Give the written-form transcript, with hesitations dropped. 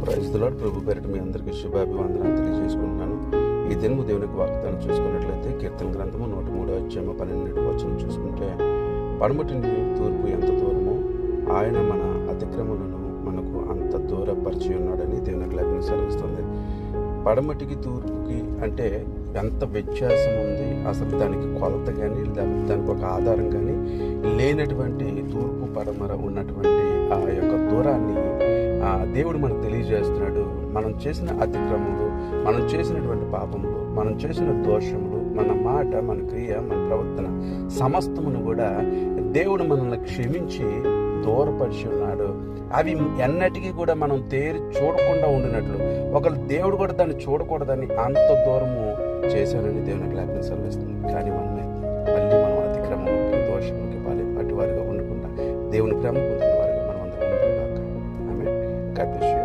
Praise the lord. ప్రభు పేరిట మీ అందరికీ శుభాభివందనాలు తెలియజేసుకుంటున్నాను. ఈ దినము దేవునికి వాగ్దానం చూసుకున్నట్లయితే కీర్తన గ్రంథము 103:12 చూసుకుంటే, పడమటి నుండి తూర్పు ఎంత దూరమో ఆయన మన అతిక్రమలను మనకు అంత దూరపరిచి ఉన్నాడని దేవునికి లేఖనం సెలవిస్తుంది. పడమటికి తూర్పుకి అంటే ఎంత వ్యత్యాసం ఉంది, అసలు దానికి కొలత కానీ దానికి ఒక ఆధారం కానీ లేనటువంటి తూర్పు పడమర ఉన్నటువంటి ఆ యొక్క దూరాన్ని దేవుడు మనకు తెలియజేస్తున్నాడు. మనం చేసిన అతిక్రమములు, మనం చేసినటువంటి పాపములు, మనం చేసిన దోషములు, మన మాట, మన క్రియ, మన ప్రవర్తన సమస్తమును కూడా దేవుడు మనల్ని క్షమించి దూరపరిచి ఉన్నాడు. అవి ఎన్నటికీ కూడా మనం తేరి చూడకుండా ఉండినట్లు, ఒకళ్ళు దేవుడు కూడా దాన్ని చూడకూడదని అంత దూరము చేశారని దేవునికి లేఖనం సెలవిస్తుంది. కానీ మళ్ళీ మనం అతిక్రమముకి, దోషములకి పాటి వారిగా ఉండకుండా దేవుని ప్రేమ పొందిన వారిగా మనం అందరం ఉంటాం. ఆమె. God bless you.